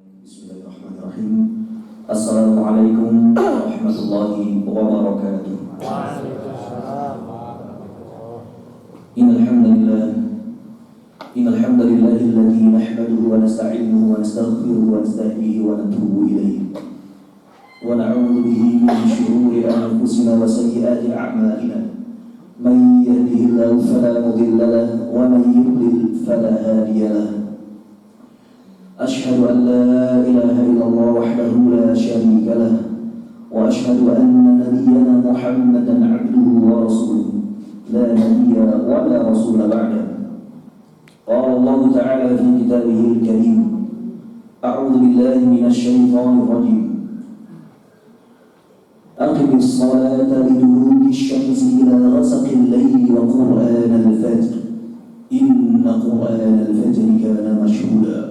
Bismillahirrahmanirrahim. Assalamualaikum warahmatullahi wabarakatuh. Innal hamdalillahilladzi nahmaduhu wa nasta'inuhu wa nastaghfiruhu wa nastahdihi wa natubu ilayhi wa na'udzu bihi min shururi anfusina wa sayyiati a'malina. Man yahdihillahu fala mudilla lahu wa man yudlil fala hadiya lahu. أشهد أن لا إله إلا الله وحده لا شريك له وأشهد أن نبينا محمدا عبده ورسوله لا نبي ولا رسول بعده. قال الله تعالى في كتابه الكريم: أعوذ بالله من الشيطان الرجيم. أقم الصلاة لدلوك الشمس إلى غسق الليل وقرآن الفجر إن قرآن الفجر كان مشهودا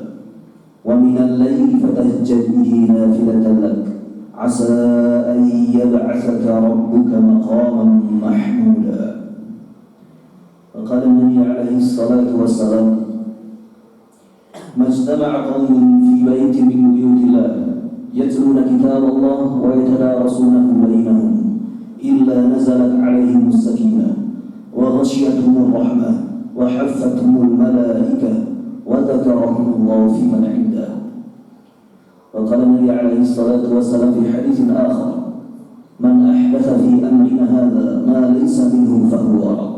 ومن الليل فتهجد به نافلة لك عسى أن يبعثك ربك مقاما محمودا. وقال النبي عليه الصلاة والسلام: ما اجتمع قوم في بيت من بيوت الله يتلون كتاب الله ويتدارسونه بينهم إلا نزلت عليهم السكينة وغشيتهم الرحمة وحفتهم الملائكة وذكرهم الله في من عنده. وقال النبي عليه الصلاة والسلام في حديث آخر: من أحدث في أمرنا هذا ما ليس منه فهو رد.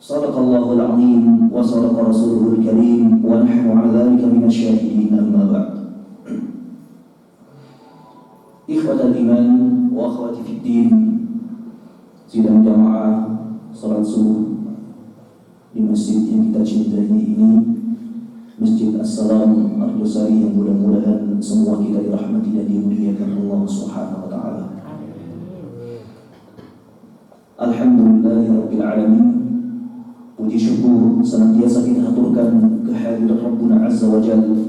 صدق الله العظيم وصدق رسوله الكريم ونحن على ذلك من الشاهدين. أما بعد. إخوة الإيمان وأخواتي في الدين, sidang jamaah salat subuh di masjid yang kita cintai ini, Masjid As-Salam Ardosari, yang mudah-mudahan semua kita dirahmati dan dimuliakan Allah Subhanahu wa taala. Alhamdulillahirabbil alamin. Puji syukur senantiasa kita haturkan kehadirat Rabbuna Azza wa Jalla,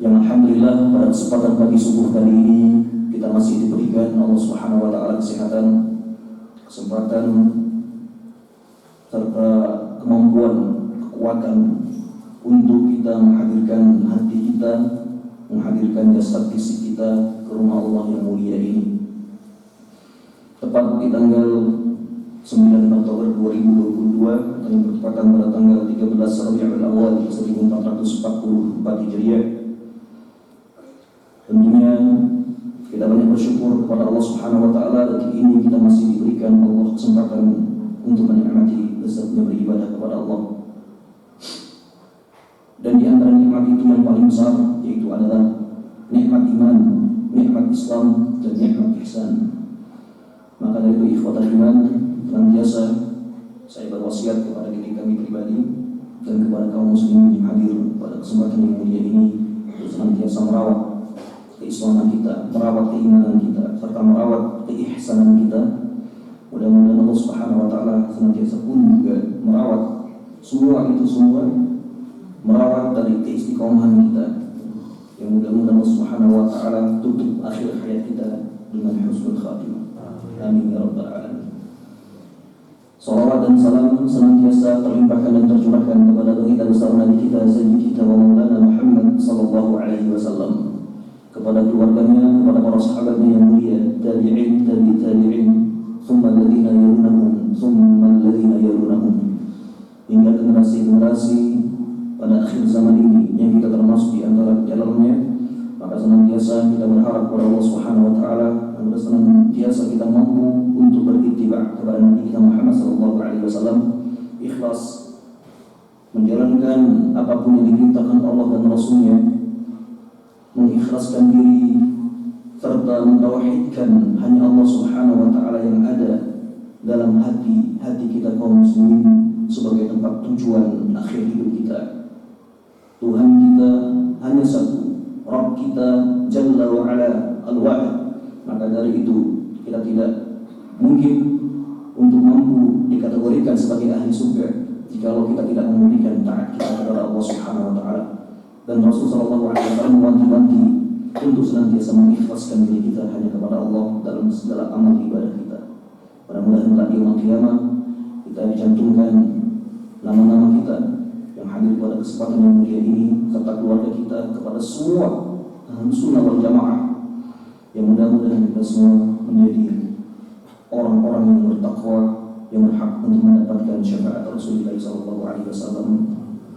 yang alhamdulillah pada kesempatan pagi subuh kali ini kita masih diberikan Allah Subhanahu wa taala kesehatan, kesempatan serta kemampuan, kekuatan untuk kita menghadirkan hati kita, menghadirkan jasad fisik kita ke rumah Allah yang mulia ini. Tepat di tanggal 9 Oktober 2022 yang bertepatan pada tanggal 13 Rabiul Awal 1444 Hijriah. Tentunya kita banyak bersyukur kepada Allah Subhanahu wa taala, detik ini kita masih diberikan Allah kesempatan untuk menikmati lezatnya beribadah kepada Allah. Dan di antara nikmat itu yang paling besar yaitu adalah nikmat iman, nikmat Islam, dan nikmat ihsan. Maka dari itu ikhwatul iman, senantiasa saya berwasiat kepada diri kami pribadi dan kepada kaum muslimin yang hadir pada kesempatan yang mulia ini untuk senantiasa merawat keislaman kita, merawat keimanan kita, serta merawat keihsanan kita. Mudah-mudahan Allah Subhanahu wa taala senantiasa pun juga merawat semua, merawat dari keistiqomahan kita, yang mudah-mudahan Allah Subhanahu wa taala tutup akhir hayat kita dengan husnul khatimah. Amin ya rabbal alamin. Salawat dan salam senantiasa terlimpahkan dan tercurahkan kepada baginda besar Nabi kita, Sayyid kita wa Maulana Muhammad sallallahu alaihi wasallam, kepada keluarganya, kepada para sahabatnya yang mulia, tabi'in, tabi'in, thumma alladziina yalunahum, hingga generasi-generasi pada akhir zaman ini yang kita termasuk di antara jalannya. Maka senantiasa kita berharap kepada Allah Subhanahu wa taala agar senantiasa kita mampu untuk berittiba kepada Nabi kita Muhammad sallallahu alaihi wasallam, ikhlas menjalankan apapun yang diperintahkan Allah dan Rasulnya, mengikhlaskan diri serta mentauhidkan hanya Allah Subhanahu wa taala yang ada dalam hati kita kaum muslimin sebagai tempat tujuan akhir hidup kita. Tuhan kita hanya satu, Rabb kita Jalla wa Ala Al-Wahid. Maka dari itu kita tidak mungkin untuk mampu dikategorikan sebagai ahli surga jikalau kita tidak memberikan taat kita kepada Allah Subhanahu wa taala. Dan Rasul sallallahu alaihi wasallam mewanti-wanti untuk senantiasa mengikhlaskan diri kita hanya kepada Allah dalam segala amal ibadah kita. Pada mudah-mudahan di yaumul qiyamah kita dicantumkan nama-nama kita yang hadir pada kesempatan yang mulia ini, serta keluarga kita, kepada semua Ahlussunnah wal Jamaah, yang mudah-mudahan kita semua menjadi orang-orang yang bertakwa, yang berhak untuk mendapatkan syafaat Rasulullah SAW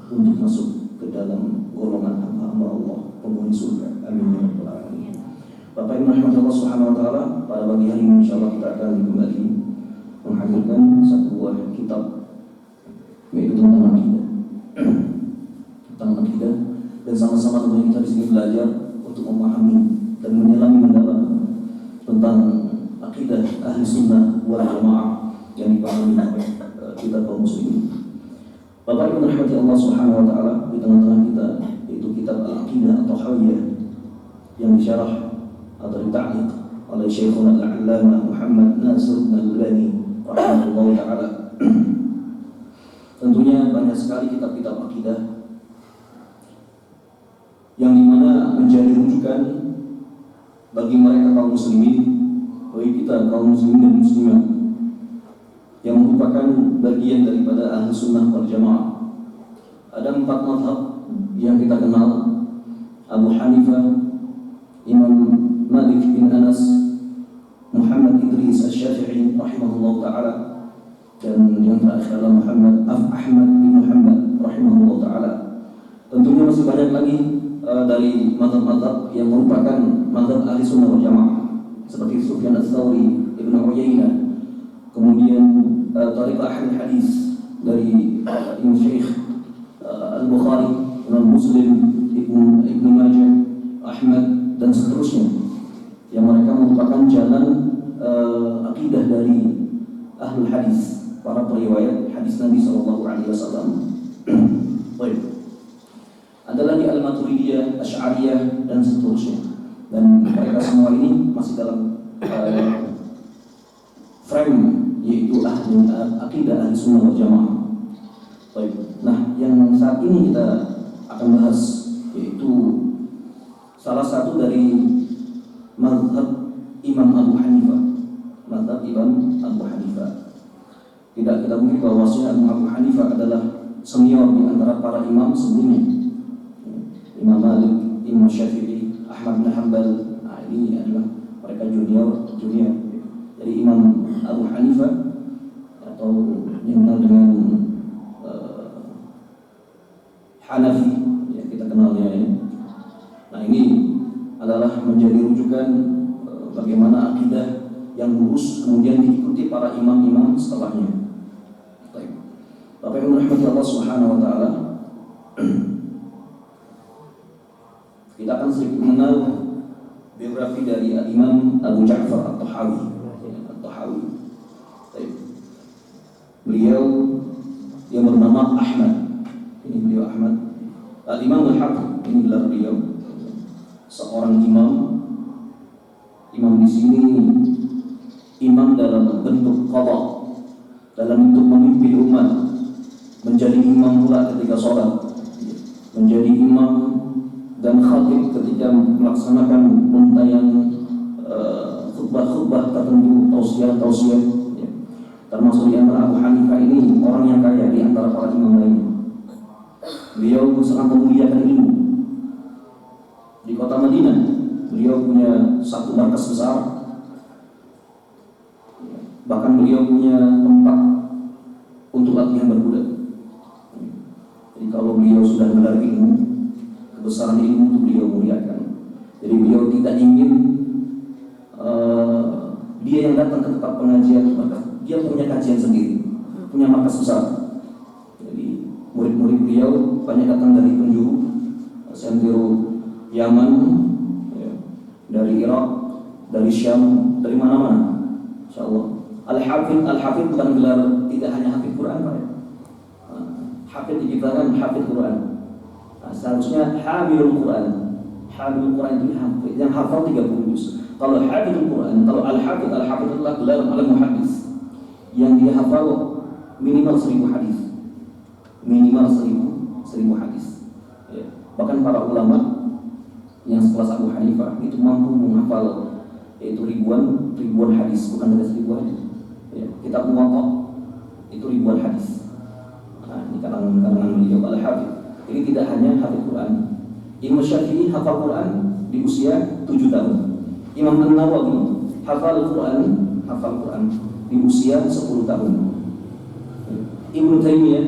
untuk masuk ke dalam golongan hamba Allah penghuni surga. Amin ya rabbal alamin. Bapak Ibu rahmati Allah Subhanahu wa taala, pada pagi hari ini insyaallah kita akan kembali menghadirkan satu buah kitab, yaitu tentang akidah. Tentang akidah, dan sama-sama tentunya kita di sini belajar untuk memahami dan menyelami mendalam tentang akidah ahli sunnah wal jamaah yang dipahami oleh kita kaum muslimin. Bapak Ibu rahmati Allah Subhanahu wa taala, di tengah-tengah kita yaitu kitab Al-Aqidah At-Tahawiyah yang disyarah atau dita'liq oleh Syekhuna Al-Allamah Muhammad Nasir Al-Albani rahimahullah taala. Tentunya banyak sekali kitab-kitab akidah yang dimana menjadi rujukan bagi mereka kaum muslimin, bagi kita kaum muslimin dan muslimat yang merupakan bagian daripada ahli sunnah wal jamaah. Ada 4 mazhab yang kita kenal: Abu Hanifah, Imam Malik bin Anas, Muhammad Idris Asy-Syafi'i rahimahullah taala, dan yang terakhir adalah Ahmad bin Hanbal rahimahullah taala. Tentunya masih banyak lagi dari mazhab-mazhab yang merupakan mazhab ahli sunnah wal jamaah, seperti Sufyan Ats-Tsauri, Ibnu Uyainah, kemudian Thariqah Ahli Hadis dari Imam Syekh Al-Bukhari, Imam Muslim, Ibnu Majah, Ahmad, dan seterusnya, yang mereka merupakan jalan akidah dari ahlul hadis, para periwayat hadis Nabi SAW. Baik. Ada lagi Al-Maturidiyah, Asy'ariyah, dan seterusnya. Dan mereka semua ini masih dalam frame, yaitu ahli akidah ahli sunnah wal jamaah. Baik. Nah, yang saat ini kita akan bahas yaitu salah satu dari mazhab Imam Abu Hanifah. Mazhab Imam Abu Hanifah. Tidak kita mungkin bahwasanya Abu Hanifah adalah senior di antara para imam sebelumnya. Imam Malik, Imam Syafi'i, Ahmad bin Hanbal, nah ini adalah mereka junior. Jadi Imam Abu Hanifah atau yang dikenal dengan Hanafi, ya kita kenalnya ya. Nah ini adalah menjadi rujukan bagaimana akidah yang lurus kemudian diikuti para imam-imam setelahnya. Baik. Bapak Ibu rahmati Allah Subhanahu wa taala, kita akan sedikit mengenal biografi dari Imam Abu Ja'far At-Tahawi. Beliau yang bernama Ahmad. Ini beliau Ahmad. Al-Imam Al-Hafiz, ini gelar beliau. Seorang imam. Imam di sini imam dalam bentuk qadha, dalam bentuk memimpin umat, menjadi imam pula ketika sholat, menjadi imam dan khatib ketika melaksanakan untayan khutbah-khutbah tertentu, tausiah, ya. Termasuk di antara Abu Hanifah ini orang yang kaya di antara para imam lain. Beliau sangat memuliakan ilmu. Di kota Madinah beliau punya satu markas besar, bahkan beliau punya tempat untuk latihan berkuda. Jadi kalau beliau sudah gelar ilmu, kebesaran ilmu itu beliau muliakan. Jadi beliau tidak ingin dia yang datang ke tempat pengajian, maka dia punya kajian sendiri, punya markas besar. Jadi murid-murid beliau banyak datang dari penjuru, sentiro Yaman, ya, dari Irak, dari Syam, dari mana-mana. Insyaallah. Al-Hafidh bukan gelar, tidak hanya hafidh Quran, Pak. Hafidh dikatakan hafidh Quran. Seharusnya hamilul Quran. Hamilul Quran itu yang hafal 30 juz. Kalau hafidhul Quran, kalau al-hafidh adalah gelar al-muhaddis yang dia hafal minimal 1000 hadis. Minimal 1000 hadis. Ya. Bahkan para ulama yang sekelas Abu Hanifah itu mampu menghafal yaitu ribuan hadis, bukan hanya 1000 hadis. Ya. Kitab Muwatta itu ribuan hadis. Nah, di kalangan beliau al-Hafidh. Jadi tidak hanya hafidh Quran. Imam Syafi'i hafal Quran di usia 7 tahun. Imam An-Nawawi hafal Quran di usia 10 tahun. Ibnu Taimiyah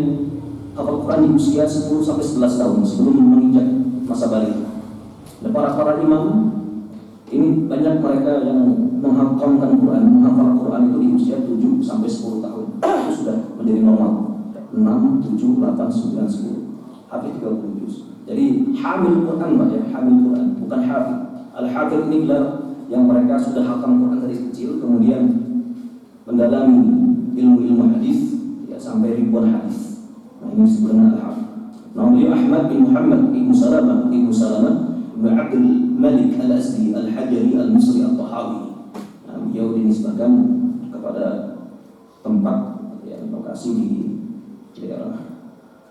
hafal Quran di usia 10 sampai 11 tahun sebelum menginjak masa balik. Dan para imam ini banyak mereka yang menghafal Quran itu di usia 7 sampai 10 tahun. Itu sudah menjadi normal. 6, 7, 8, 9, 10. Hafidh 30 juz. Jadi hamil Quran Pak ya, hamil Quran, bukan hafidh. Al-Hafidh ini gelar yang mereka sudah hafal Quran dari kecil, kemudian mendalami ilmu hadis ya, sampai ribuan hadis. Nah, ini sebenarnya al-Hafidh. Nama beliau Ahmad bin Muhammad bin Salamah bin Abdul Malik al-Asdi al-Hajari al-Misri al-Tahawi. Nah, beliau dinisbahkan kepada tempat ya, lokasi di daerah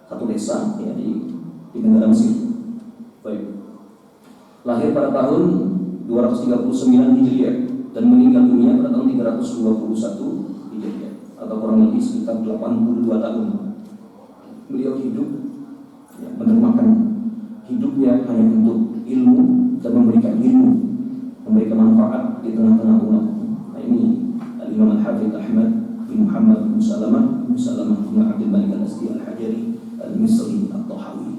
satu desa ya, di negara Mesir. Baik. Lahir pada tahun 239 Hijriah dan meninggal dunia pada tahun 321 Hijriah atau kurang lebih sekitar 82 tahun. Beliau hidup ya, menermakan hidupnya hanya untuk ilmu dan memberikan ilmu, memberikan manfaat di tengah-tengah umat. Nah, ini Al-Imam Al-Hafidh Ahmad bin Muhammad bin Salamah bin Abdul Malik al-Asdi al-Hajari al-Misri al-Tahawi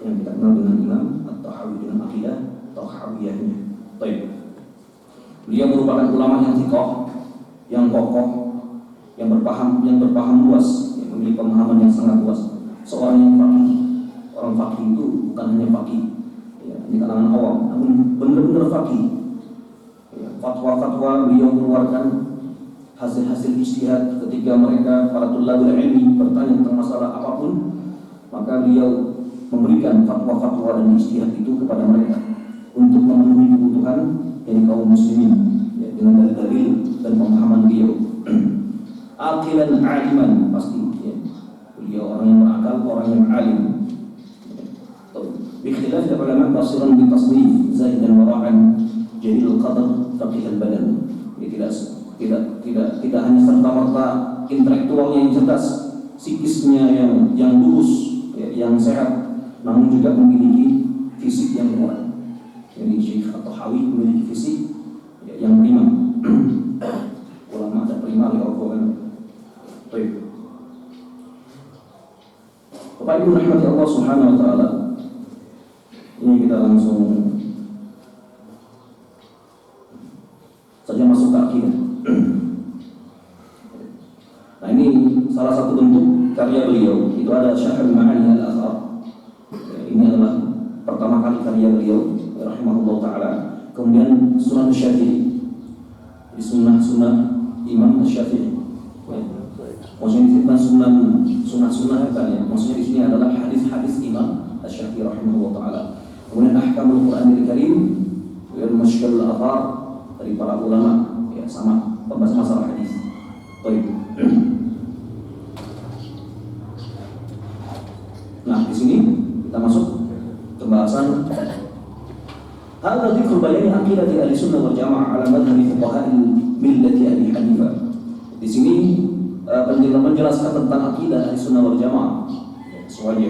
yang kita kenal dengan Imam At-Tahawi dengan akidah Tahawiyahnya. Baik. Beliau merupakan ulama yang thiqah, yang kokoh, yang berpaham luas, yang memiliki pemahaman yang sangat luas. Seorang yang faqih. Orang faqih itu bukan hanya faqih ya, di kalangan awam, namun benar-benar faqih. Ya, fatwa-fatwa beliau keluarkan hasil-hasil ijtihad ketika mereka para tulabul ilmi bertanya tentang masalah apapun, maka beliau memberikan fatwa-fatwa dan ijtihad itu kepada mereka untuk memenuhi kebutuhan dari kaum muslimin ya, dengan dalil dan pemahaman beliau. Aqilan aliman pasti ya. Beliau orang yang berakal, orang yang alim. Bikhilaf ulama basiran bi tasnif zaidan wara'an jalil qadar faqih al-badan. Ini tidak hanya serta-merta intelektualnya yang cerdas, psikisnya yang lurus ya, yang sehat, namun juga memiliki fisik yang kuat. Jadi Syekh At-Tahawi memiliki fisik ya, yang prima. Ulama ada prima ya Allah. Baik. Bapak Ibu rahmati Allah Subhanahu wa taala. Ini kita langsung saja masuk ke akidah. Nah, ini salah satu bentuk karya beliau, itu ada Syarh Ma'ani al-Athar. Ini adalah pertama kali karya beliau rahimahullah taala. Kemudian Sunan Syafi'i, di sunnah Imam Syafi'i. Maksudnya bukan sunnah kan ya. Maksudnya di sini adalah hadis-hadis Imam Syafi'i rahimahullah taala. Kemudian Ahkamul Quranil Karim, kemudian Mushkil al-Athar dari para ulama ya, sama pembahasan masalah hadis. Baik. Nah, di sini kita masuk ke bahasan hadza dzikru bayani aqidati ahli-sunnah wal jamaah ala madhhabi fuqaha'il millati Abi Hanifah. Di sini menjelaskan tentang akidah ahli-sunnah wal jamaah sesuai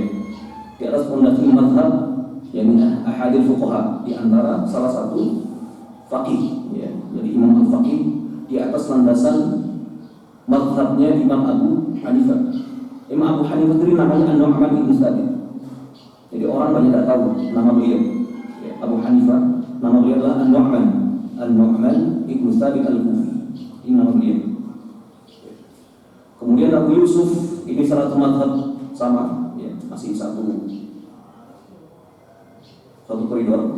di atas pondasi mazhab yakni ahadil fuqaha, di antara salah satu faqih ya. Jadi Imam Al-Faqih di atas landasan mazhabnya Imam Abu Hanifah. Imam Abu Hanifah sendiri namanya An-Nu'man ibn Thabit. Jadi orang banyak tidak tahu nama beliau ya, Abu Hanifah, nama beliau adalah An-Nu'man ibn Thabit Al-Kufi. Ini nama beliau. Kemudian Abu Yusuf ini salah satu mazhab sama ya, masih satu koridor.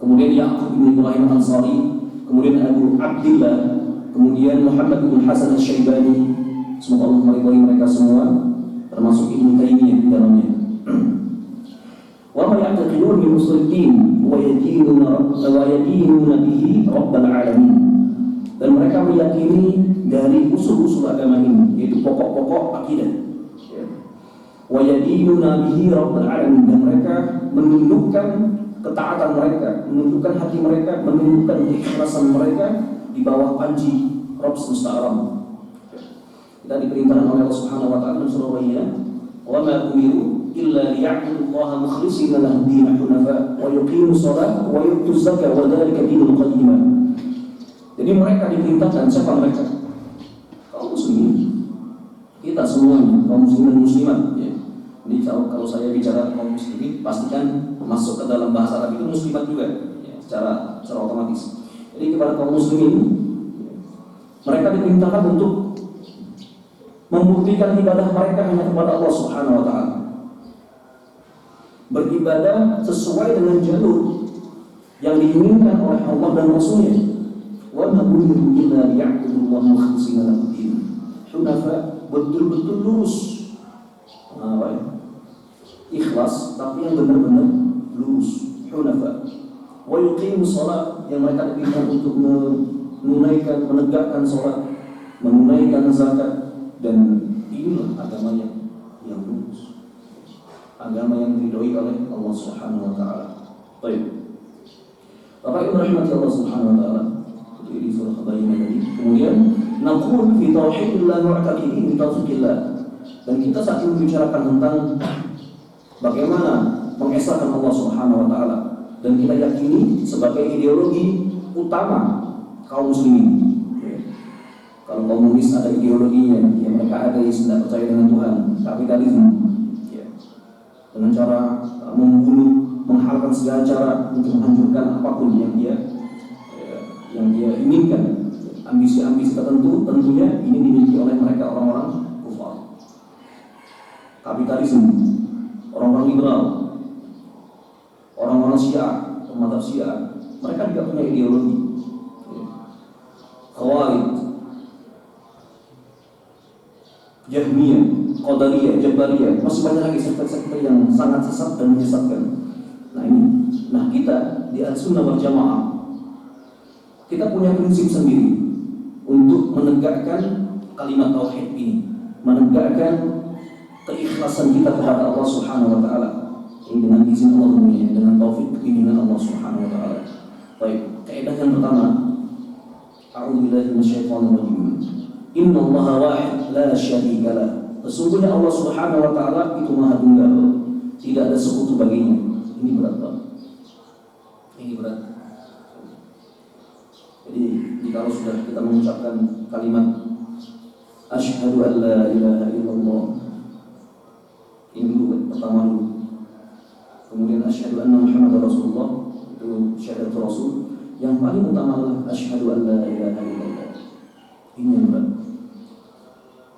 Kemudian Ya'qub bin Ibrahim Al-Ansari, kemudian Abu Abdillah, kemudian Muhammad bin Hasan Al-Syaibani. Semoga Allah meridhai mereka semua, termasuk Ibnu Taimiyah di dalamnya. Wa ma ya'taqidun min usul-din wa yadinuna bihi Rabbal alamin. Dan mereka meyakini dari usul-usul agama ini, yaitu pokok-pokok akidah. Wa yadinuna bihi Rabbal alamin, dan mereka menundukkan ketaatan mereka, menundukkan hati mereka, menundukkan keikhlasan mereka di bawah panji Rabb semesta alam. Kita diperintahkan oleh Allah Subhanahu wa taala dalam surah Al-Bayyinah, "Wa ma umiru illa liya'budullaha mukhlishina lahu ad-din hunafa wa yuqimu shalah wa yu'tu zakata wa dzalika dinul qayyimah." Jadi mereka diperintahkan, siapa mereka? Kaum muslimin. Kita semua kaum muslimin dan muslimat ya. Ini kalau saya bicara kaum muslimin pastikan masuk ke dalam bahasa Arab itu muslimat juga ya, secara otomatis. Jadi kepada kaum muslimin mereka diperintahkan untuk membuktikan ibadah mereka hanya kepada Allah Subhanahu wa taala. Beribadah sesuai dengan jalur yang diinginkan oleh Allah dan Rasul-Nya. Wa ma umiru illa liya'budullaha mukhlishina lahu ad-din hunafa, betul-betul lurus. Ikhlas tapi yang benar-benar lurus, hunafa. Wa yuqimu shalah, yang mereka diperintahkan untuk menunaikan, menegakkan salat, menunaikan zakat, dan inilah agama yang lurus, agama yang diridhoi oleh Allah Subhanahu wa taala. Baik. Bapak Ibu rahmati Allah Subhanahu wa taala. Itu surah Al-Bayyinah tadi. Kemudian naqul fi tauhidillah mu'taqidin bi tauhidillah. Dan kita saat ini membicarakan tentang bagaimana mengesahkan Allah Subhanahu wa taala, dan kita yakini sebagai ideologi utama kaum muslimin. Kalau komunis ada ideologinya, yang mereka ada yang tidak percaya dengan Tuhan, kapitalisme, ya. Dengan cara membunuh, menghalalkan segala cara untuk menghancurkan apapun yang dia inginkan. Ambisi-ambisi tertentu tentunya ini dimiliki oleh mereka, orang-orang kufar. Kapitalisme, orang-orang liberal, orang-orang Syiah, mazhab Syiah, mereka juga punya ideologi. Khawarij, Jahmiyah, Qadariyah, Jabariyah, masih banyak lagi sekte-sekte yang sangat sesat dan menyesatkan. Nah kita di Ahlussunnah wal Jamaah, kita punya prinsip sendiri untuk menegakkan kalimat tauhid ini, menegakkan keikhlasan kita kepada Allah Subhanahu wa taala. Ini dengan izin Allah, dengan taufik bimbingan Allah Subhanahu wa taala. Baik, kaidah yang pertama, a'udzubillahi minasyaitonir rajim. Innallaha wahid la syarika lah. Sesungguhnya Allah Subhanahu wa taala itu Maha Tunggal, tidak ada sekutu baginya. Ini berat banget. Ini berat. Jadi jika sudah kita mengucapkan kalimat asyhadu an la ilaha illallah, ini dulu pertama dulu. Kemudian asyhadu anna Muhammadar Rasulullah, itu syahadatul Rasul. Yang paling utama adalah asyhadu an la ilaha illallah. Ini yang berat.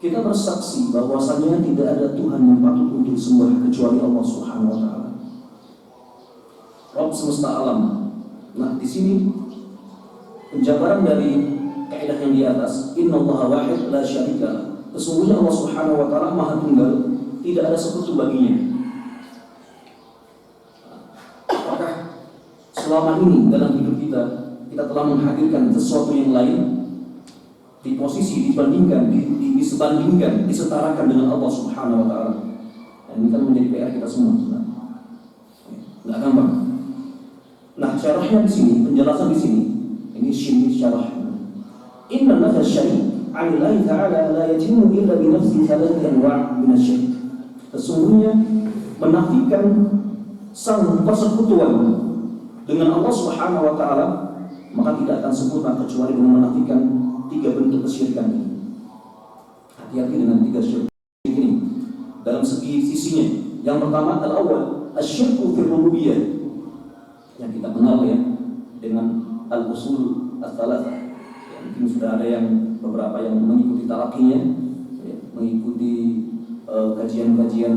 Kita bersaksi bahwasanya tidak ada Tuhan yang patut untuk disembah kecuali Allah Subhanahu wa taala, Rabb semesta alam. Nah, di sini penjabaran dari kaidah yang di atas, innallaha wahid la syarika lah. Sesungguhnya Allah Subhanahu wa taala Maha Tunggal, tidak ada sekutu baginya. Apakah selama ini dalam hidup kita telah menghadirkan sesuatu yang lain di posisi dibandingkan, disebandingkan, disetarakan dengan Allah Subhanahu wa taala? Dan ini kan menjadi PR kita semua. Enggak gampang. Nah, syarahnya di sini, penjelasan di sini. Ini syarah. Inna nafsa syar'i 'ala ta'ala la yatimmu illa bi nafsi thalath anwa' min asy-syirk. Sesungguhnya menafikan sang persekutuan dengan Allah Subhanahu wa taala maka tidak akan sempurna kecuali dengan menafikan 3 bentuk kesyirikan ini. Hati-hati dengan 3 syirik ini dalam segi sisinya. Yang pertama al-awwal asyirku fil rububiyyah, yang kita kenal ya dengan al-usul ats-tsalatsah. Ya, mungkin sudah ada yang beberapa yang mengikuti talaqinya, ya, mengikuti kajian-kajian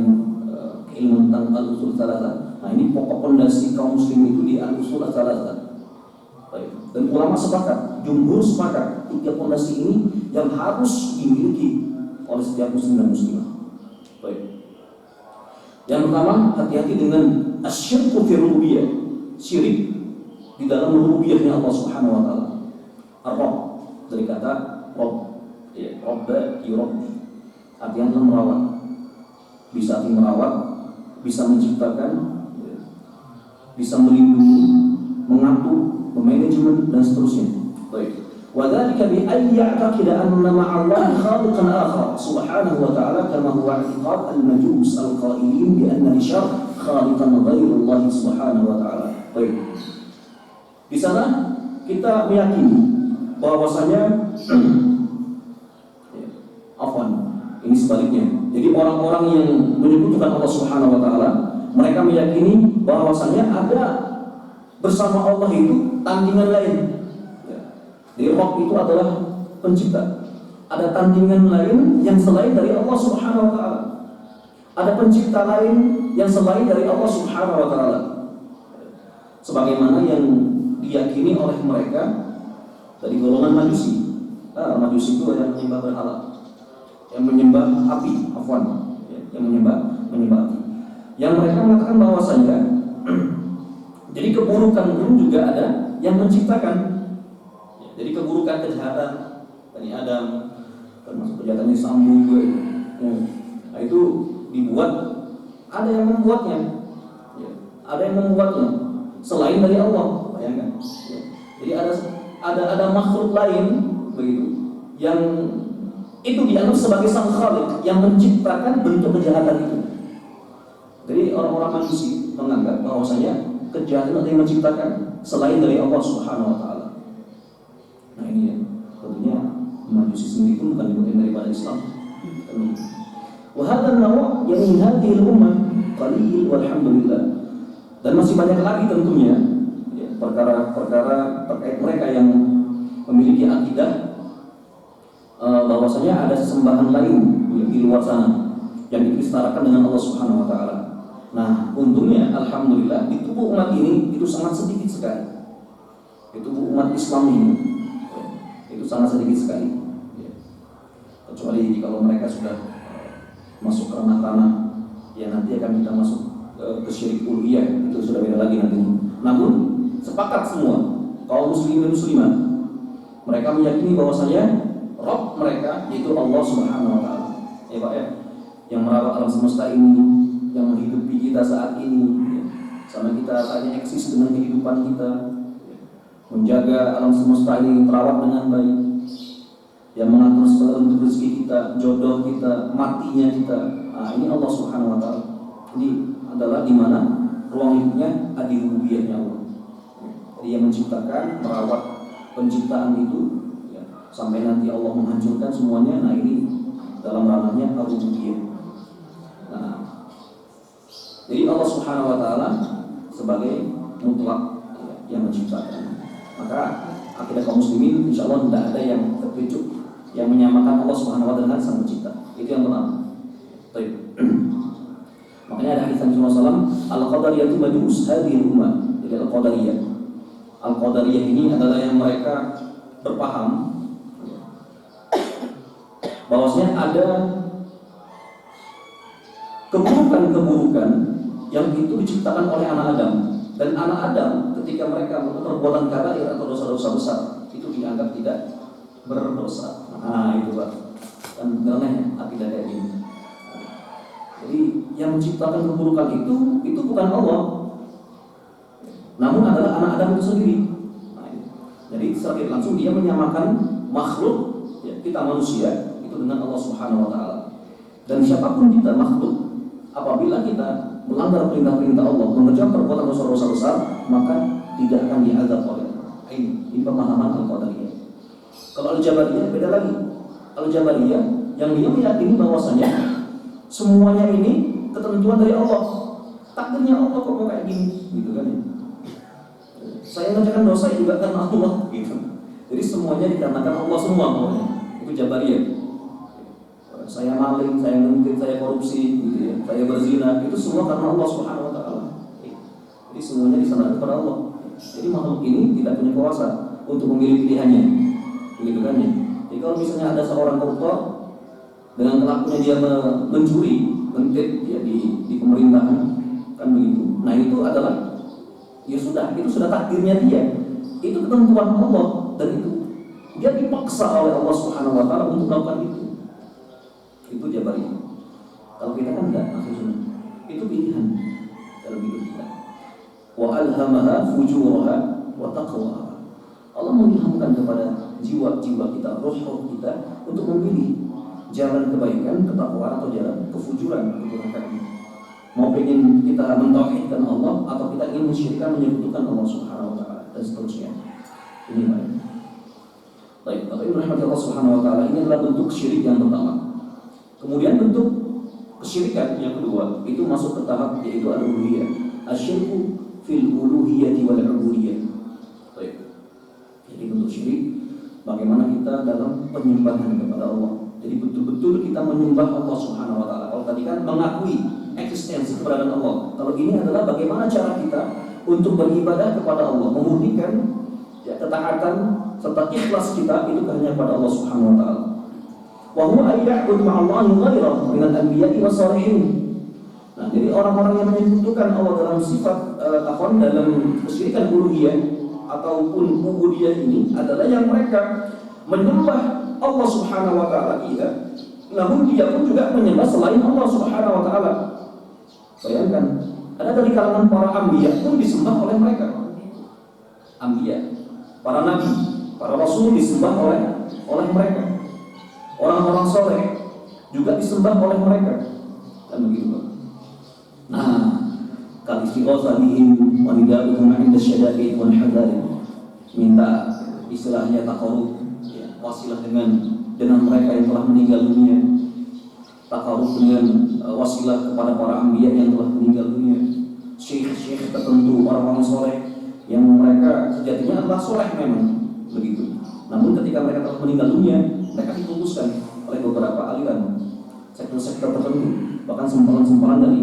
ilmu tentang al-usul ats-tsalatsah. Nah, ini pokok pondasi kaum muslim itu di al-usul ats-tsalatsah. Baik. Dan ulama sepakat, jumhur sepakat, 3 pondasi ini yang harus dimiliki oleh setiap muslim dan muslimah. Baik. Yang pertama, hati-hati dengan asyirku fi rububiyyah, syirik di dalam rububiyahnya Allah Subhanahu wa taala. Ar-Rabb dari kata Rabb, ya, Rabba yurabbi. Artinya merawat. Bisa merawat, bisa menciptakan, ya, bisa melindungi, mengatur, memanajemen dan seterusnya. Baik. وذلك بأن يعتقد أن مع الله خالقا آخر سبحانه وتعالى كما هو اعتقاد المجوس القائلين بأن الشر خالقا غير الله سبحانه وتعالى. Baik. Di sana kita meyakini bahwasanya ini sebaliknya. Jadi orang-orang yang menyebutkan Allah Subhanahu wa taala, mereka meyakini bahwasanya ada bersama Allah itu tandingan lain. Jadi Rabb itu adalah pencipta. Ada tandingan lain yang selain dari Allah Subhanahu wa taala. Ada pencipta lain yang selain dari Allah Subhanahu wa taala. Sebagaimana yang diyakini oleh mereka dari golongan Majusi. Majusi itu yang menyembah berhala, yang menyembah api, yang menyembah api. Yang mereka mengatakan bahwasanya jadi keburukan pun juga ada yang menciptakan. Jadi keburukan kejahatan Bani Adam, termasuk kejahatannya Sambu juga itu. Nah, itu dibuat, ada yang membuatnya, ada yang membuatnya selain dari Allah, bayangkan. Jadi ada makhluk lain begitu yang itu dianggap sebagai sang khalik yang menciptakan bentuk kejahatan itu. Jadi orang-orang manusia menganggap bahwasanya kejahatan ada yang menciptakan selain dari Allah Subhanahu wa taala. Nah ini ya, tentunya Majusi sendiri pun bukan bagian daripada Islam. Wa hadha an-naw' yani hadhihi al-ummah qalil walhamdulillah. Dan masih banyak lagi tentunya perkara-perkara terkait mereka yang memiliki akidah bahwasanya ada sesembahan lain di luar sana yang diistirahatkan dengan Allah Subhanahu wa taala. Nah, untungnya alhamdulillah di tubuh umat ini itu sangat sedikit sekali. Di tubuh umat Islam ini itu sangat sedikit sekali. Kecuali kalau mereka sudah masuk ke ranah-ranah yang nanti akan kita masuk ke syirik uluhiyah, itu sudah beda lagi nantinya. Namun sepakat semua kaum muslimin dan muslimat, mereka meyakini bahwasanya Rabb mereka yaitu Allah Subhanahu wa taala. Ya Pak ya, yang merawat alam semesta ini, yang menghidupi kita saat ini, sama kita saatnya eksis dengan kehidupan kita, menjaga alam semesta ini terawat dengan baik, yang mengatur segala bentuk rezeki kita, jodoh kita, matinya kita. Nah, ini Allah Subhanahu wa taala. Ini adalah di mana ruang hidupnya adi-rububiyahnya Allah. Jadi yang menciptakan, merawat penciptaan itu sampai nanti Allah menghancurkan semuanya. Nah ini dalam ranahnya ar-rububiyah. Nah, jadi Allah Subhanahu wa taala sebagai mutlak yang menciptakan. Maka akidah kaum muslimin insyaallah tidak ada yang terpicu yang menyamakan Allah Subhanahu wa taala dengan sang pencipta. Itu yang pertama. Baik. Makanya ada hadis Nabi sallallahu alaihi wasallam, al-qadariyah itu majus hadhihi ummah. Jadi al-qadariyah. Al-qadariyah ini adalah yang mereka berpaham bahwasanya ada keburukan-keburukan yang itu diciptakan oleh anak Adam, dan anak Adam ketika mereka melakukan perbuatan kabair atau dosa-dosa besar itu dianggap tidak berdosa. Nah itu Pak, kan aneh akidah kayak gini. Jadi yang menciptakan keburukan itu bukan Allah, namun adalah anak Adam itu sendiri. Nah, jadi secara langsung dia menyamakan makhluk kita manusia dengan Allah Subhanahu wa taala. Dan siapapun kita makhluk, apabila kita melanggar perintah-perintah Allah, mengerjakan perbuatan dosa-dosa besar, maka tidak akan diazab oleh Allah. Ini pemahaman Al-Qadariyah. Kalau Al-Jabariyah beda lagi. Al-Jabariyah yang dia meyakini bahwasanya semuanya ini ketentuan dari Allah. Takdirnya Allah kok mau kayak gini, gitu kan ya. Saya mengerjakan dosa juga karena Allah, gitu. Jadi semuanya dikarenakan Allah semua pokoknya. Itu Jabariyah. Saya maling, saya ngintip, saya korupsi, gitu ya, saya berzina, itu semua karena Allah Subhanahu wa taala. Jadi semuanya diserahkan kepada Allah. Jadi makhluk ini tidak punya kuasa untuk memilih pilihannya, begitu kan ya. Jadi kalau misalnya ada seorang koruptor dengan kelakuannya dia mencuri, ngintip ya di pemerintahan, kan begitu. Nah itu adalah ya sudah, itu sudah takdirnya dia. Itu ketentuan Allah dan itu dia dipaksa oleh Allah Subhanahu wa taala untuk melakukan itu. Itu Jabariyah. Kalau kita kan enggak, maksudnya itu pilihan dalam hidup kita. Wa alhamaha fujuraha wa taqwaha. Allah mengilhamkan kepada jiwa-jiwa kita, roh-roh kita untuk memilih jalan kebaikan, ketakwaan atau jalan kefujuran, kedurhakaan. Mau pengen kita mentauhidkan Allah atau kita ingin mensyirikkan, menyekutukan Allah Subhanahu wa taala dan seterusnya. Ini baik. Baik, Bapak Ibu rahmati Allah Subhanahu wa taala, ini adalah bentuk syirik yang pertama. Kemudian bentuk kesyirikan yang kedua itu masuk ke tahap yaitu al-uluhiyah. Asyirku fil uluhiyyati wal ubudiyyah. Baik. Jadi bentuk syirik bagaimana kita dalam penyembahan kepada Allah. Jadi betul-betul kita menyembah Allah Subhanahu wa taala. Kalau tadi kan mengakui eksistensi keberadaan Allah. Kalau ini adalah bagaimana cara kita untuk beribadah kepada Allah, memurnikan ketaatan serta ikhlas kita itu hanya kepada Allah Subhanahu wa taala. Wa huwa ayya'budu ma'allahi ghairahu minal anbiya'i was shalihin. Nah, jadi orang-orang yang menyekutukan Allah dalam sifat dalam kesyirikan uluhiyah ataupun ubudiyah ini adalah yang mereka menyembah Allah Subhanahu wa taala, iya, namun dia pun juga menyembah selain Allah Subhanahu wa taala. Bayangkan, ada dari kalangan para anbiya pun disembah oleh mereka. Anbiya, para nabi, para rasul disembah oleh mereka. Orang-orang soleh juga disembah oleh mereka. Dan begitu. Nah, kal istighatsah bihim wa nida'uhum 'inda syada'id wal hadarin. Minta istilahnya taqarrub, ya, wasilah dengan mereka yang telah meninggal dunia. Taqarrub dengan wasilah kepada para anbiya yang telah meninggal dunia. Syekh-syekh tertentu, orang-orang soleh yang mereka sejatinya adalah soleh memang begitu. Namun ketika mereka telah meninggal dunia, mereka diputuskan oleh beberapa aliran, sektor-sektor tertentu, bahkan sempalan-sempalan dari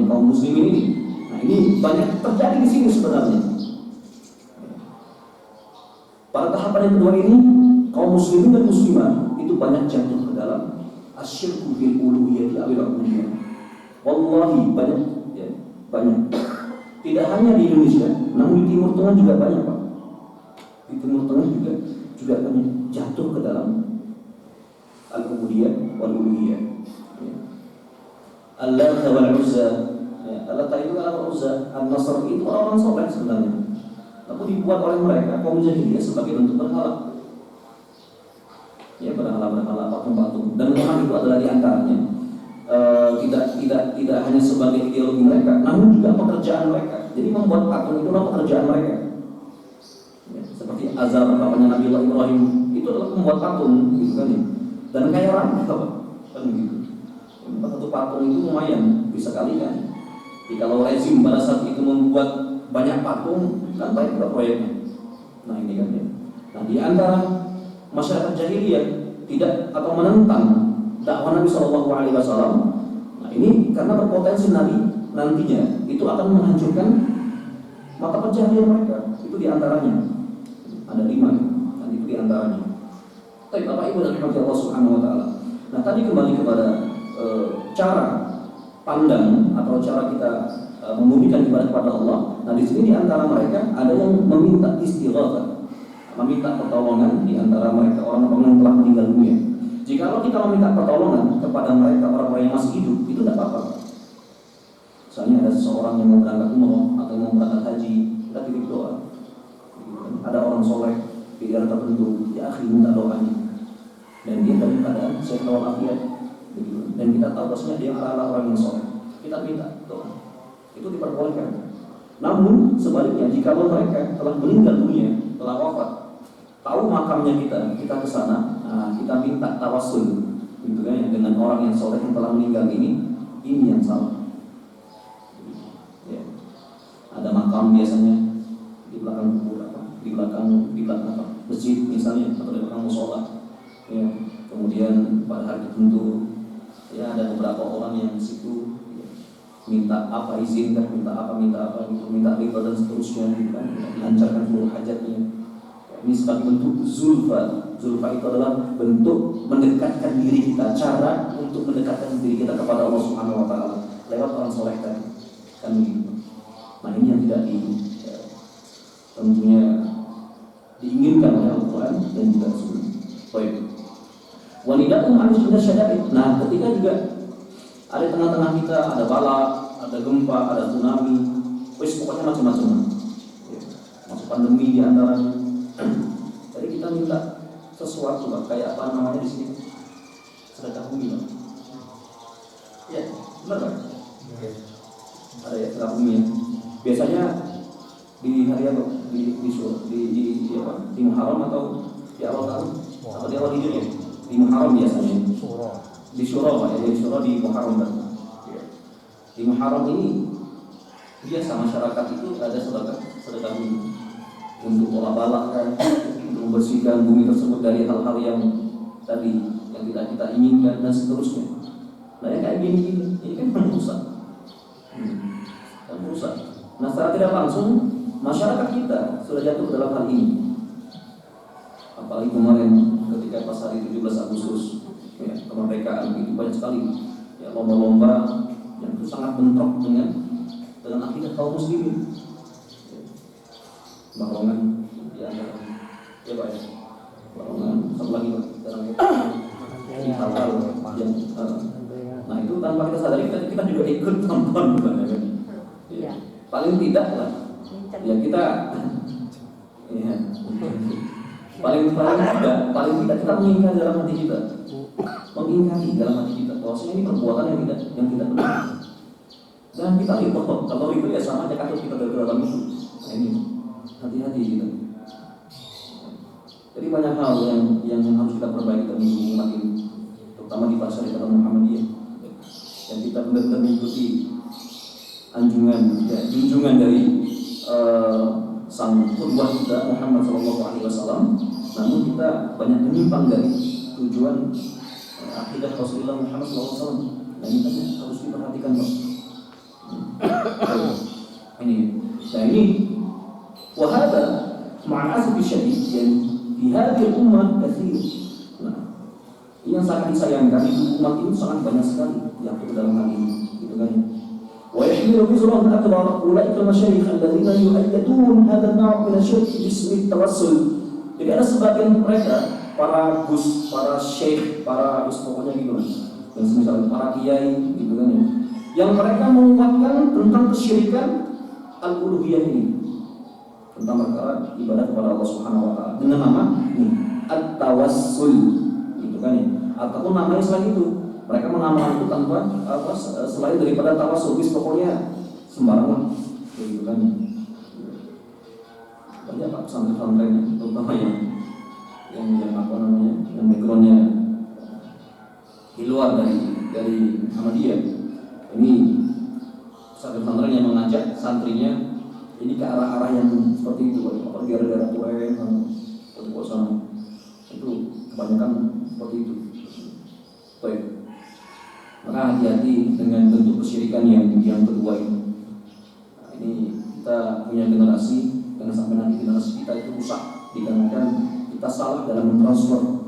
kaum muslimin ini. Nah, ini banyak terjadi di sini sebenarnya. Pada tahapan yang kedua ini, kaum muslimin dan muslimah itu banyak jatuh ke dalam asyirku fil uluhiyyati awil ubudiyyah. Wallahi banyak, ya, banyak. Tidak hanya di Indonesia, namun di Timur Tengah juga banyak, Pak. Di Timur Tengah juga banyak jatuh ke dalam al-ubudiyyah wal uluhiyyah. Allah wal Uzza, Allah itu adalah Uzza, An-Nasr itu orang soleh sebenarnya. Tapi dibuat oleh mereka kaum jahiliyah sebagai bentuk berhala. Ya, berhala, patung-patung. Dan memang itu adalah diantaranya tidak hanya sebagai ideologi mereka, namun juga pekerjaan mereka. Jadi membuat patung itulah pekerjaan mereka. Ya, seperti Azar, bapaknya Nabi Allah Ibrahim, itu adalah membuat patung, gitu kan ya. Dan kaya raya, kan begitu. Satu patung itu lumayan, bisa kali kan. Jadi kalau rezim pada saat itu membuat banyak patung, kan baik juga proyeknya. Nah ini kan ya. Nah di antara masyarakat jahiliyah tidak atau menentang dakwah Nabi SAW. Nah ini karena berpotensi Nabi nantinya itu akan menghancurkan mata pencaharian mereka. Itu di antaranya. Ada 5, dan itu di antaranya. Tapi Bapak Ibu dan Allah Subhanahu wa taala. Nah tadi kembali kepada cara pandang atau cara kita membumikan ibadah kepada Allah. Nah di sini di antara mereka ada yang meminta istighatsah, meminta pertolongan di antara mereka orang-orang yang telah meninggal dunia. Jikalau kita meminta pertolongan kepada mereka orang-orang yang masih hidup, itu tidak apa-apa. Misalnya ada seseorang yang mau berangkat umroh atau mau berangkat haji, kita titip doa. Ada orang soleh di daerah tertentu, ya akhi minta doanya, dan dia dalam keadaan sehat walafiat. Dan kita tahu bahwasanya dia adalah orang yang soleh, kita minta doa, itu diperbolehkan. Namun sebaliknya jika mereka telah meninggal dunia, telah wafat, tahu makamnya kita ke sana, kita minta tawassul, gitu kan, dengan orang yang soleh yang telah meninggal ini yang salah. Ya. Ada makam biasanya di belakang kubur di belakang masjid misalnya, atau di belakang musola. Ya. Kemudian pada hari tertentu, ya ada beberapa orang yang di situ ya, minta apa izinkan, minta apa gitu, minta ridha dan seterusnya, gitu kan, dilancarkan seluruh hajatnya. Ya, ini sebagai bentuk zulfa. Zulfa itu adalah bentuk mendekatkan diri kita, cara untuk mendekatkan diri kita kepada Allah Subhanahu wa taala lewat orang soleh tadi. Kan begitu. Nah, ini yang tidak tentunya diinginkan oleh Al-Qur'an dan juga Rasul. Baik. Walidatum anis syada'id. Nah, ketika juga ada tengah-tengah kita ada bala, ada gempa, ada tsunami, wis pokoknya macam-macam. Ya. Masuk pandemi di antaranya. Jadi kita minta sesuatu Pak, kayak apa namanya di sini? Sedekah bumi Pak. Ya, benar Pak? Ada ya sedekah bumi ya. Biasanya di hari apa? Di Muharram atau di awal tahun? Atau di awal Hijri ya? Di Muharram biasanya. Di Syuro Pak, ya, di Syuro di Muharram Pak. Di Muharram ini biasa masyarakat itu ada sedekah bumi untuk olah balak kan, untuk membersihkan bumi tersebut dari hal-hal yang tadi yang tidak kita inginkan dan seterusnya. Nah yang kayak gini ini kan merusak, merusak. Nah secara tidak langsung masyarakat kita sudah jatuh dalam hal ini. Apalagi kemarin ketika pas hari 17 Agustus ya, kemerdekaan itu banyak sekali ya lomba-lomba yang itu sangat bentrok dengan akidah kaum muslimin. Barongan ya Pak ya. Barongan satu lagi Pak dalam hal-hal yang nah itu tanpa kita sadari kita juga ikut nonton bukan ya. Ya. Paling tidak lah ya kita ya. paling tidak kita mengingkari dalam hati kita. Mengingkari dalam hati kita bahwasanya ini perbuatan yang tidak benar. Dan kita lihat kalau itu ya sama aja kasus kita dalam itu. Nah, ini hati-hati gitu. Jadi banyak hal yang harus kita perbaiki dalam umat ini, terutama di pasar kita Muhammadiyah. Dan kita benar-benar mengikuti junjungan dari sang qudwah kita Muhammad SAW. Namun kita banyak menyimpang dari tujuan akidah Rasulullah Muhammad SAW. Dan ini harus diperhatikan Pak. ini wahada ma'asif syadid yang di hadhihi ummah katsir. Nah, yang sangat disayangkan itu umat itu sangat banyak sekali yang ke dalam hal ini, gitu kan. Wa yahmilu bizran akbar ulaika masyayikh alladziina yu'ayyidun hadha an-naw' min asy-syirk bismi tawassul. Jadi ada sebagian mereka para gus, para syekh, para pokoknya gitu kan. Dan semisal para kiai gitu kan ya. Yang mereka menguatkan tentang kesyirikan al-uluhiyah ini, tentang perkara ibadah kepada Allah Subhanahu wa taala dengan nama at-tawassul gitu kan ya. Ataupun namanya selain itu mereka menamakan itu tanpa selain daripada tawassul, pokoknya sembarangan gitu kan. Banyak Pak pesantren-pesantren terutama yang apa namanya yang backgroundnya di luar dari Ahmadiyah. Ini pesantren yang mengajak santrinya ini ke arah-arah yang seperti itu, apa gara-gara tulen atau puasa itu kebanyakan seperti itu. Baik, maka hati-hati dengan bentuk kesyirikan yang kedua ini. Nah, ini kita punya generasi, jangan sampai nanti generasi kita itu rusak dikarenakan kita salah dalam mentransfer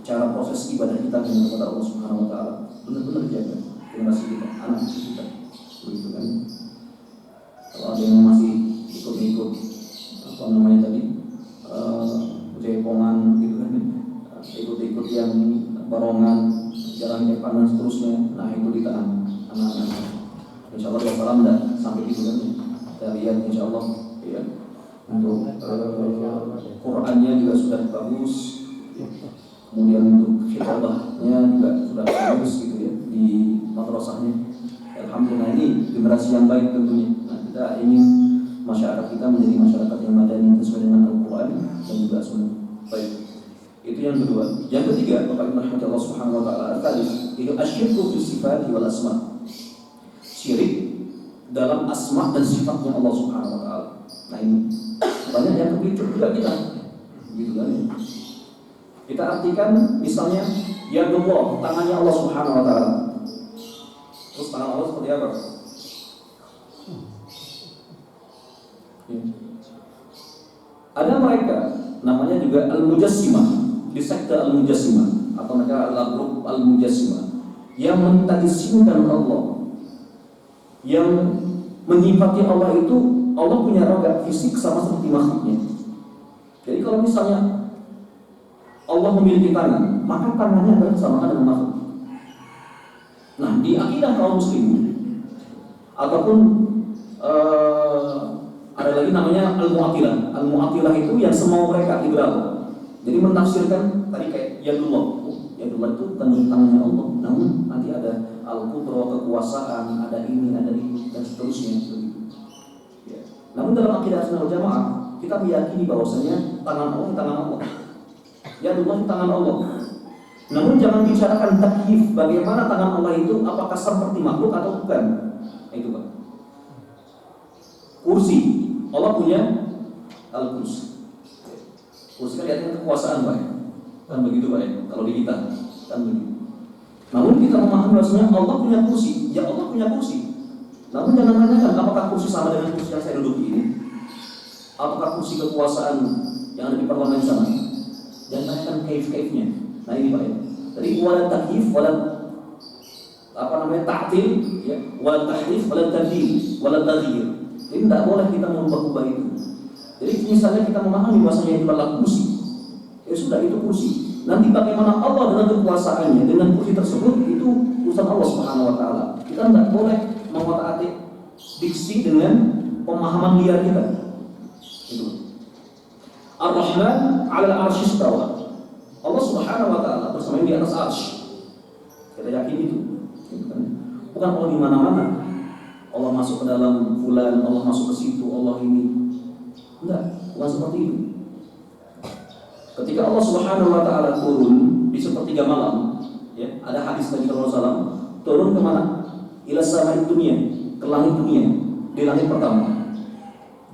cara proses ibadah kita kepada Allah Subhanahu wa taala. Benar-benar jaga generasi kita, anak kita, begitu kan. Kalau ada yang masih ikut apa namanya tadi jaipongan gitu kan, ikut yang barongan, jarang cepat dan seterusnya, nah itu ditahan anak-anak. Insyaallah ya salam dah sampai gitu kan. Kita lihat insyaallah ya. Untuk Qurannya juga sudah bagus, kemudian untuk khitabahnya juga sudah bagus gitu ya di madrasahnya. Alhamdulillah ini generasi yang baik tentunya. Nah, kita ingin masyarakat kita menjadi masyarakat yang madani sesuai dengan Al-Quran dan juga Sunnah. Baik, itu yang kedua. Yang ketiga, Bapak Ibu rahmati Allah Subhanahu wa taala, tadi itu asyirku fi sifat wal asma. Syirik dalam asma dan sifatnya Allah Subhanahu wa taala. Nah, ini banyak yang kepicu juga kita. Gitu kan ya. Kita artikan misalnya ya Allah, tangannya Allah Subhanahu wa taala. Terus tangan Allah seperti apa? Ya. Ada mereka namanya juga Al-Mujassimah, di sekte Al-Mujassimah atau mereka adalah grup Al-Mujassimah yang mentadsimkan Allah, yang menyifati Allah itu Allah punya roda fisik sama seperti makhluknya. Jadi kalau misalnya Allah memiliki tangan, maka tangannya adalah sama dengan makhluk. Nah, di akidah kaum muslimin ataupun ada Ada lagi namanya al-mu'attilah. Al-mu'attilah itu yang semau mereka liberal. Jadi menafsirkan tadi kayak yadullah. Yadullah itu tangannya Allah. Namun nanti ada al-qudra, kekuasaan, ada ini, dan seterusnya. Ya. Namun dalam akidah Ahlussunnah wal Jamaah kita meyakini bahwasanya tangan Allah. Yadullah itu tangan Allah. Namun jangan bicarakan takyif, bagaimana tangan Allah itu, apakah seperti makhluk atau bukan. Itu Pak. Kursi, Allah punya al-kursi. Kursi kan lihatnya kekuasaan Pak. Kan begitu Pak ya, kalau di kita kan begitu. Namun kita memahami bahwasanya Allah punya kursi. Ya Allah punya kursi. Namun jangan tanyakan apakah kursi sama dengan kursi yang saya duduki ini. Apakah kursi kekuasaan yang ada di parlemen sana. Jangan tanyakan kaif-kaifnya. Nah ini Pak ya. Jadi wala takyif, wala ta'til, ya, wala tahrif, wala tabdil, wala taghyir. Jadi tidak boleh kita mengubah-ubah itu. Jadi misalnya kita memahami bahwasanya itu adalah kursi. Ya sudah, itu kursi. Nanti bagaimana Allah dengan kekuasaannya, dengan kursi tersebut, itu urusan Allah Subhanahu wa taala. Kita tidak boleh mengotak-atik diksi dengan pemahaman liar kita. Itu. Ar-Rahman 'alal 'arsy istawa. Allah Subhanahu wa taala bersama di atas arsy. Kita yakin itu. Bukan Allah di mana-mana. Allah masuk ke dalam fulan, Allah masuk ke situ, Allah ini. Enggak, bukan seperti itu. Ketika Allah Subhanahu wa taala turun di sepertiga malam, ya, ada hadis Nabi sallallahu alaihi wasallam, turun ke mana? Ila samai dunia, ke langit dunia, di langit pertama.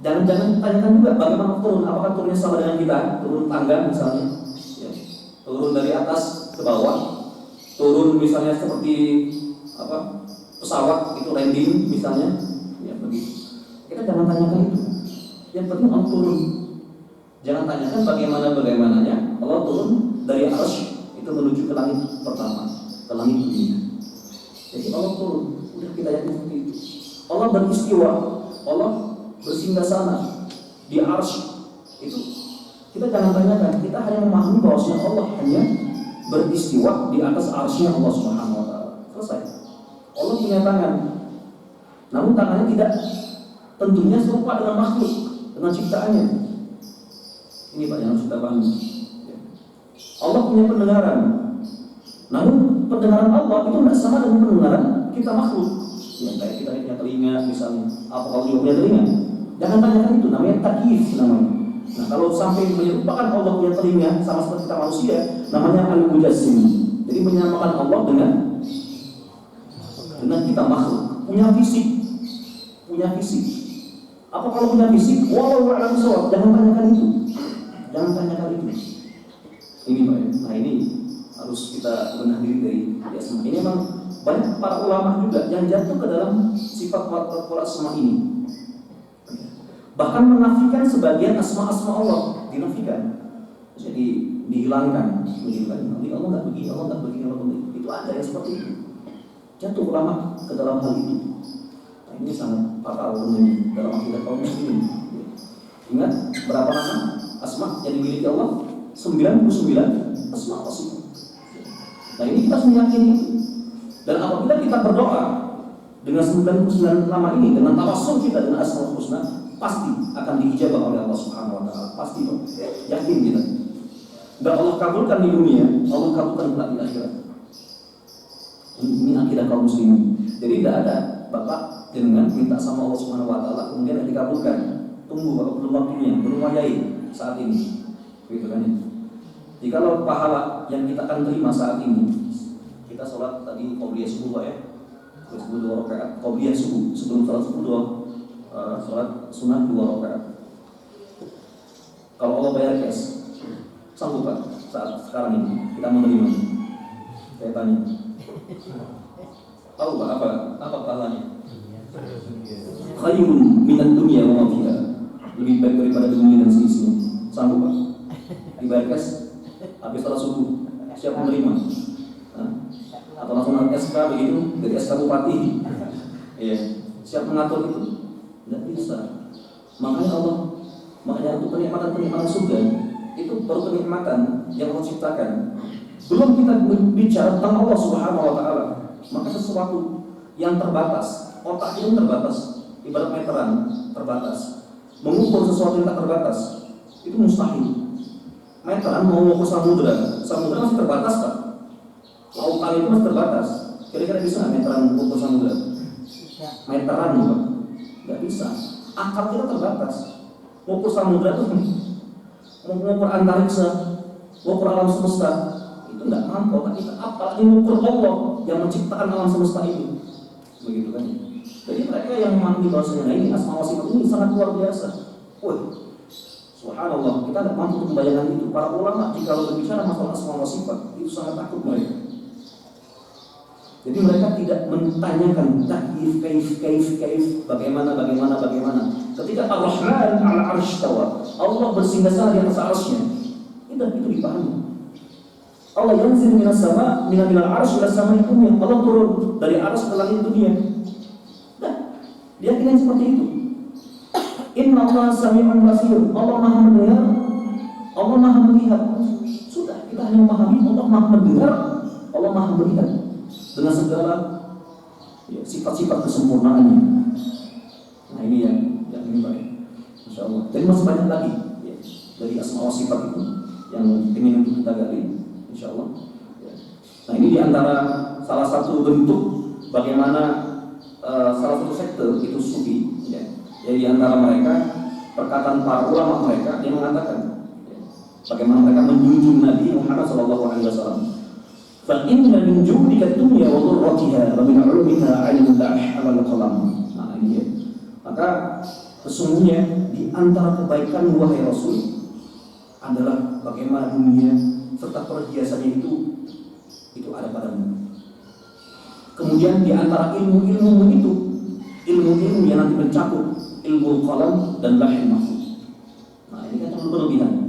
Jangan tanyakan juga bagaimana turun, apakah turunnya sama dengan kita, turun tangga misalnya, ya, turun dari atas ke bawah, turun misalnya seperti pesawat itu landing misalnya, ya begitu. Kita jangan tanyakan itu. Yang penting Allah turun. Jangan tanyakan bagaimananya Allah turun dari arsy itu menuju ke langit pertama, ke langit dunia. Jadi Allah turun, udah kita yakin seperti itu. Allah beristiwa, Allah bersinggasana di arsy. Itu kita jangan tanyakan. Kita hanya memahami bahwasanya Allah hanya beristiwa di atas arsy Allah Subhanahu wa taala. Selesai. Allah punya tangan. Namun tangannya tidak tentunya serupa dengan makhluk, dengan ciptaannya. Ini Pak yang harus kita pahami. Allah punya pendengaran. Namun pendengaran Allah itu tidak sama dengan pendengaran kita makhluk. Ya, kayak kita punya telinga misalnya. Apa kalau dia punya telinga? Jangan tanyakan itu, namanya takyif namanya. Nah, kalau sampai menyerupakan Allah punya telinga sama seperti kita manusia, namanya al-mujassim. Jadi menyamakan Allah dengan kita makhluk, punya fisik. Apa kalau punya fisik? Wallahu a'lam bishawab. Jangan tanyakan itu. Ini Pak. Nah ini harus kita benahi diri dari asma. Ini memang banyak para ulama juga yang jatuh ke dalam sifat asma ini. Bahkan menafikan sebagian asma-asma Allah, dinafikan. Jadi dihilangkan. Nanti Allah nggak begini, Allah nggak begini. Itu ada yang seperti itu. Jatuh ulama ke dalam hal itu. Nah, ini sangat fatal tentunya dalam akidah kaum muslimin. Ingat berapa nama asma yang dimiliki Allah? 99 asma Allah. Nah ini kita harus meyakini itu. Dan apabila kita berdoa dengan 99 nama ini, dengan tawassul kita dengan asmaul husna, pasti akan diijabah oleh Allah Subhanahu wa taala. Pasti Pak. Yakin kita. Dan Allah kabulkan di dunia, Allah kabulkan kelak di akhirat. Ini akidah kaum muslimin. Jadi tidak ada Bapak dengan minta sama Allah Subhanahu wa taala kemudian dikabulkan. Tunggu Bapak, belum waktunya, belum wajai saat ini. Begitu kan ya. Jikalau pahala yang kita akan terima saat ini, kita sholat tadi qobliyah subuh ya. Subuh 2 rakaat, qobliyah subuh. Sebelum sholat subuh sholat sunat 2 rakaat. Kalau Allah bayar cash, sanggup Pak saat sekarang ini kita menerima. Saya tanya. Tahu Pak apa pahalanya? Khairun minad dunya wa ma fiha. Lebih baik daripada dunia dan seisinya. Sanggup Pak? Dibayar cash habis sholat subuh, siap menerima? Atau langsung SK begitu dari SK Bupati? Iya, siap mengatur itu? Tidak bisa. Makanya untuk kenikmatan surga itu baru kenikmatan yang Allah ciptakan. Belum kita bicara tentang Allah Subhanahu wa taala. Maka sesuatu yang terbatas, otak yang terbatas, ibarat meteran terbatas. mengukur sesuatu yang tak terbatas itu mustahil. Meteran mau mengukur samudra masih terbatas Pak. Lautan itu masih terbatas. Kira-kira bisa nggak meteran mengukur samudra? Meteran Pak, nggak bisa. Akal kita terbatas. Mengukur samudra itu mengukur antariksa, mengukur alam semesta itu nggak mampu. Tapi apalagi mengukur Allah yang menciptakan alam semesta ini, begitu kan? Jadi mereka yang memahami bahwasanya ini asma wa sifat ini sangat luar biasa. Subhanallah, kita tidak mampu untuk membayangkan itu. Para ulama jika berbicara masalah asma wa sifat itu sangat takut mereka. Jadi mereka tidak menanyakan kaif, bagaimana. Ketika Ar-Rahman 'ala 'arsy istawa, Allah bersinggah-sanggah di atas arsy-Nya. Itu dipahami. Allah yanzil minas sama, minal 'arsy ila samai dunya. Allah turun dari arsy ke langit dunia. Nah, dia kira seperti itu. Inna Allah sami'un basir. Allah Maha mendengar, Allah Maha melihat. Sudah, kita hanya memahami Allah Maha mendengar, Allah Maha melihat dengan segala sifat-sifat kesempurnaannya. Nah ini yang ini Pak. Insya Allah. Jadi masih banyak lagi dari asma wa sifat itu yang ingin kita gali. Insya Allah. Nah ini diantara salah satu bentuk bagaimana salah satu sekte itu sufi. Jadi diantara mereka perkataan para ulama mereka yang mengatakan bagaimana mereka menjunjung Nabi Muhammad SAW. Fa inna min judika dunya wa dhurratiha wa min 'ulumika 'ilmul lawh wal qalam. Nah ini ya. Maka sesungguhnya di antara kebaikan wahai Rasul adalah bagaimana dunia serta perhiasannya itu ada padamu. Kemudian di antara ilmu-ilmu itu, ilmu-ilmu yang nanti mencakup ilmu qalam dan lauh mahfuz. Nah ini kan terlalu berlebihan.